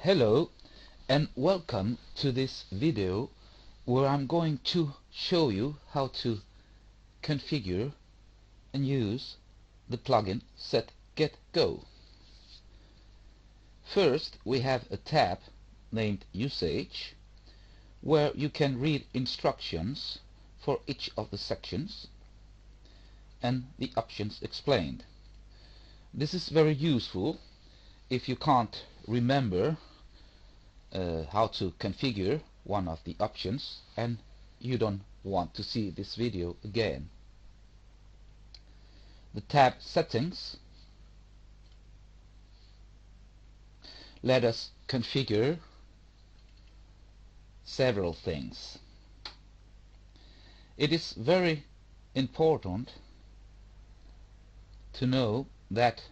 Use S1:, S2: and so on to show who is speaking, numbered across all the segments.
S1: Hello and welcome to this video where I'm going to show you how to configure and use the plugin SetGetGo. First, we have a tab named Usage where you can read instructions for each of the sections and the options explained. This is very useful if you can't remember how to configure one of the options and you don't want to see this video again. The tab Settings let us configure several things. It is very important to know that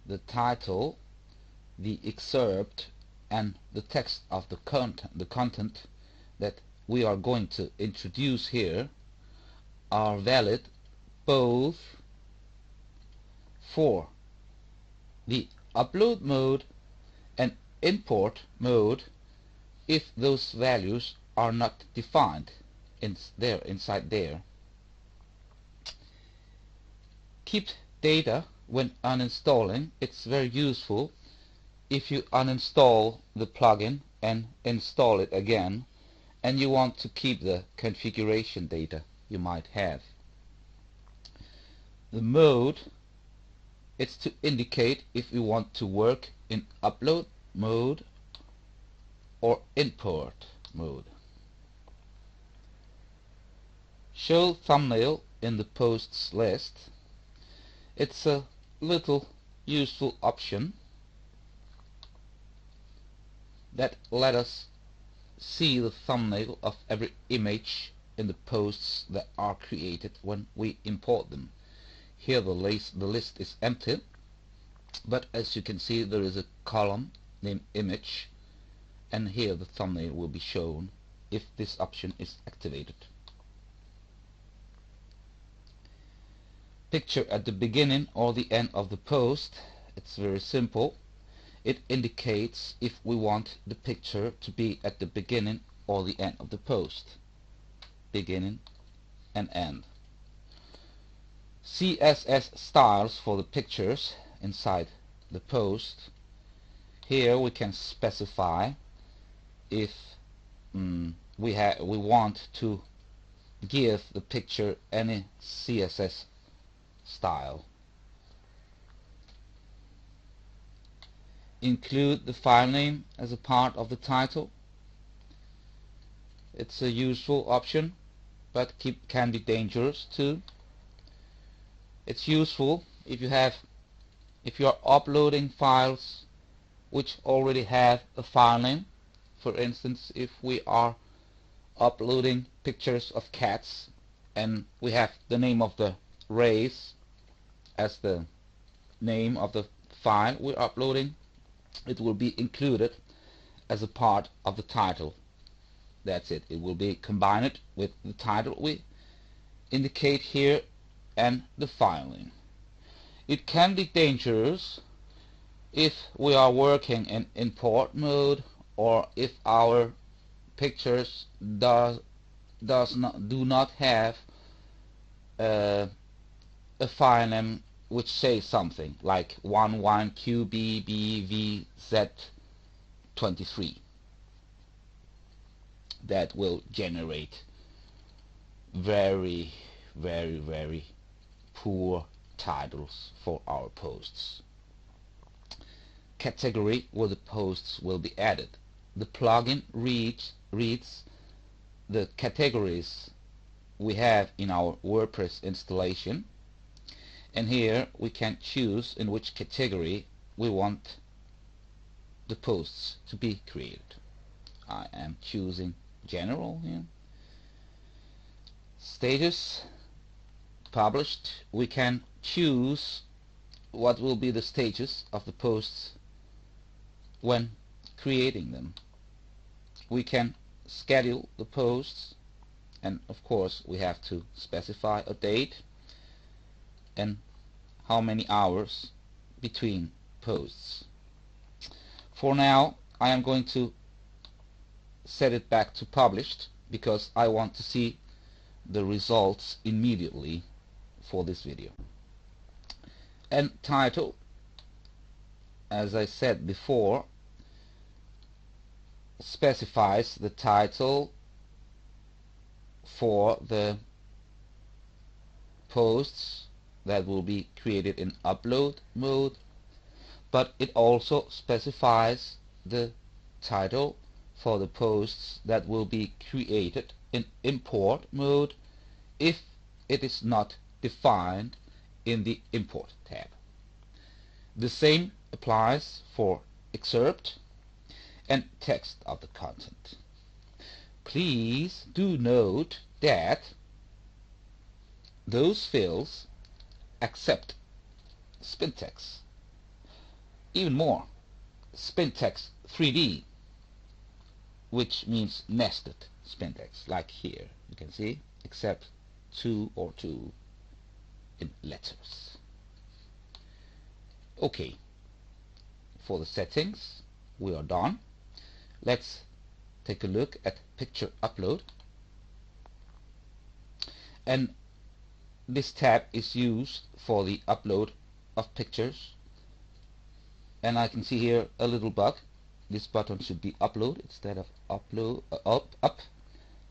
S1: the title, the excerpt and the text of the content that we are going to introduce here are valid both for the upload mode and import mode if those values are not defined inside there. Keep data when uninstalling. It's very useful if you uninstall the plugin and install it again and you want to keep the configuration data you might have. The mode, it's to indicate if you want to work in upload mode or import mode. Show thumbnail in the posts list. It's a little useful option that let us see the thumbnail of every image in the posts that are created when we import them. Here the list is empty, but as you can see there is a column named image, and here the thumbnail will be shown if this option is activated. Picture at the beginning or the end of the post. It's very simple. It indicates if we want the picture to be at the beginning or the end of the post. Beginning and end. CSS styles for the pictures inside the post. Here we can specify if we want to give the picture any CSS style. Include the file name as a part of the title. It's a useful option, but can be dangerous too. It's useful if you are uploading files which already have a file name. For instance, if we are uploading pictures of cats and we have the name of the race as the name of the file we're uploading, it will be included as a part of the title. That's it. It will be combined with the title we indicate here and the file name. It can be dangerous if we are working in import mode or if our pictures do not have a file name which says something like 11QBBVZ23. That will generate very poor titles for our posts. Category where the posts will be added. The plugin reads the categories we have in our WordPress installation, and here we can choose in which category we want the posts to be created. I am choosing general here. Status published. We can choose what will be the status of the posts when creating them. We can schedule the posts, and of course we have to specify a date and how many hours between posts. For now I am going to set it back to published because I want to see the results immediately for this video. And title, as I said before, specifies the title for the posts that will be created in upload mode, but it also specifies the title for the posts that will be created in import mode if it is not defined in the import tab. The same applies for excerpt and text of the content. Please do note that those fields accept Spintex. Even more, Spintex 3D, which means nested Spintex, like here you can see, except 2 or 2 in letters. Okay, for the settings we are done. Let's take a look at picture upload, and this tab is used for the upload of pictures. And I can see here a little bug. This button should be upload instead of upload up,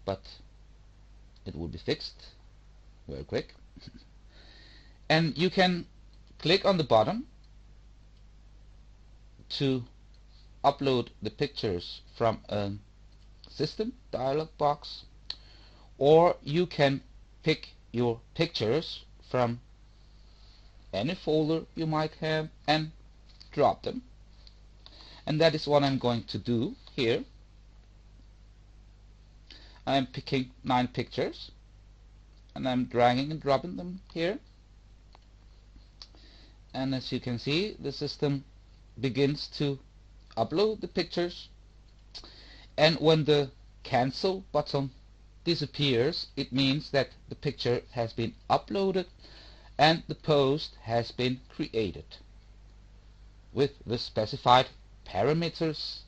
S1: but it will be fixed very quick. And you can click on the button to upload the pictures from a system dialog box, or you can pick your pictures from any folder you might have and drop them. And that is what I'm going to do here. I'm picking 9 pictures and I'm dragging and dropping them here, and as you can see, the system begins to upload the pictures, and when the cancel button disappears, it means that the picture has been uploaded and the post has been created with the specified parameters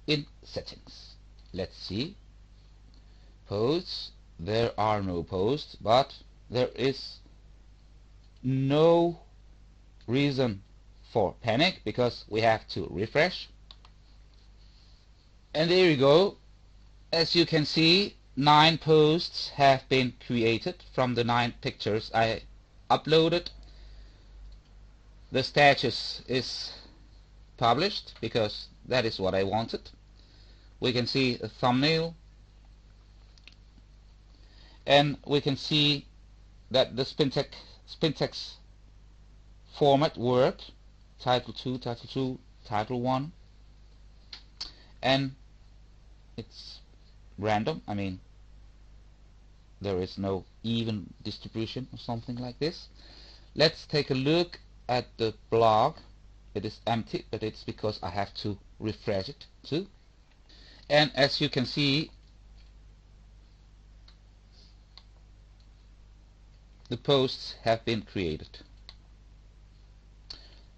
S1: in settings. Let's see. Posts. There are no posts, but there is no reason for panic because we have to refresh. And there you go. As you can see, 9 posts have been created from the 9 pictures I uploaded. The status is published because that is what I wanted. We can see a thumbnail, and we can see that the Spintex format worked. Title 2, Title 2, Title 1, and it's random. I mean, there is no even distribution or something like this. Let's take a look at the blog. It is empty, but it's because I have to refresh it too. And as you can see, the posts have been created.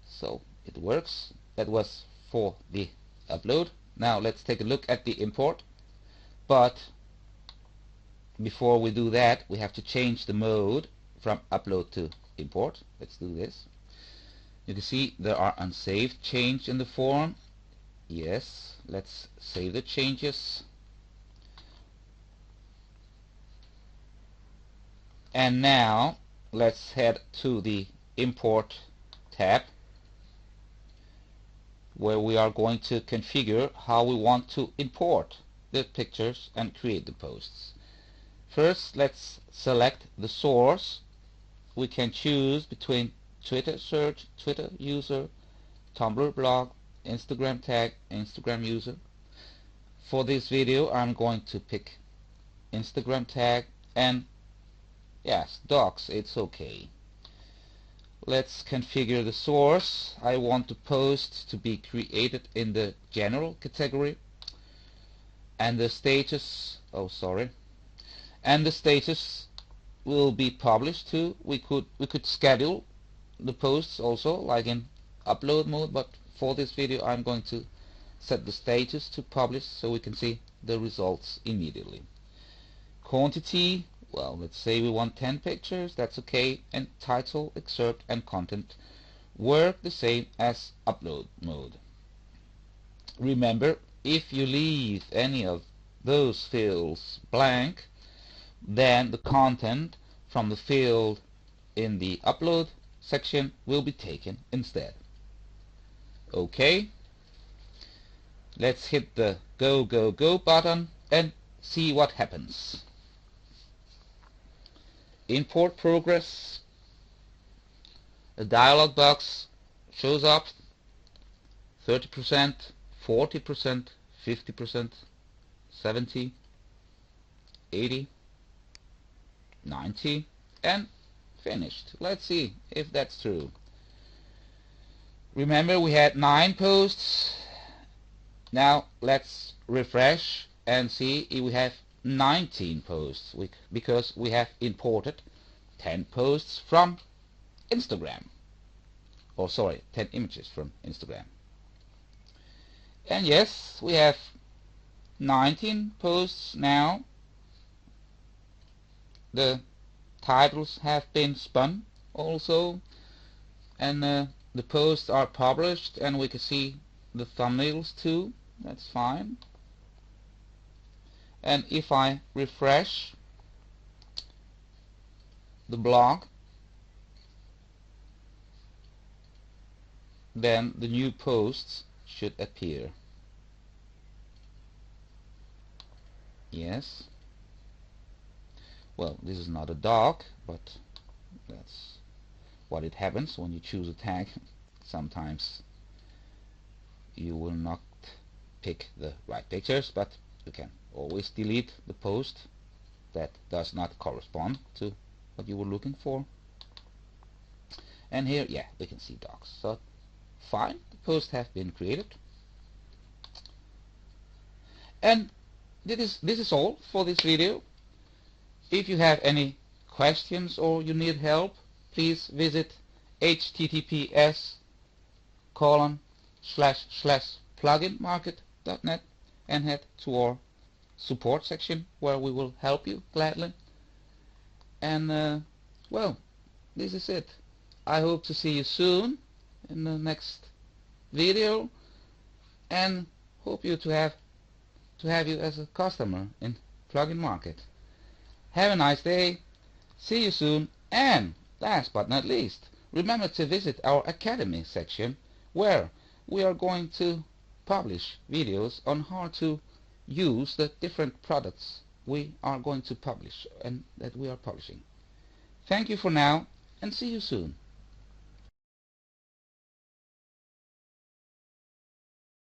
S1: So it works. That was for the upload. Now let's take a look at the import. But before we do that, we have to change the mode from upload to import. Let's do this. You can see there are unsaved changes in the form. Yes, let's save the changes. And now let's head to the import tab, where we are going to configure how we want to import the pictures and create the posts. First, let's select the source. We can choose between Twitter search, Twitter user, Tumblr blog, Instagram tag, Instagram user. For this video I'm going to pick Instagram tag, and yes, docs, it's okay. Let's configure the source. I want the post to be created in the general category, and the status, and the status will be published too. We could schedule the posts also like in upload mode, but for this video I'm going to set the status to publish so we can see the results immediately. Quantity, well, let's say we want 10 pictures, that's okay, and title, excerpt and content work the same as upload mode. Remember, if you leave any of those fields blank, then the content from the field in the upload section will be taken instead. Okay, let's hit the go button and see what happens. Import progress. A dialog box shows up. 30%, 40%, 50%, 70, 80, 90, and finished. Let's see if that's true. Remember, we had 9 posts. Now let's refresh and see if we have 19 posts, because we have imported 10 posts from Instagram. Or sorry, 10 images from Instagram. And yes, we have 19 posts now. The titles have been spun also, and the posts are published, and we can see the thumbnails too. That's fine. And if I refresh the blog, then the new posts should appear. Yes. Well, this is not a dog, but that's what it happens when you choose a tag. Sometimes you will not pick the right pictures, but you can always delete the post that does not correspond to what you were looking for. And here, yeah, we can see dogs. So fine, the posts have been created. And this is all for this video. If you have any questions or you need help, please visit https://pluginmarket.net and head to our support section where we will help you gladly. And well, this is it. I hope to see you soon in the next video, and hope you to have you as a customer in PluginMarket. Have a nice day. See you soon. And last but not least, remember to visit our Academy section where we are going to publish videos on how to use the different products we are going to publish and that we are publishing. Thank you for now, and see you soon.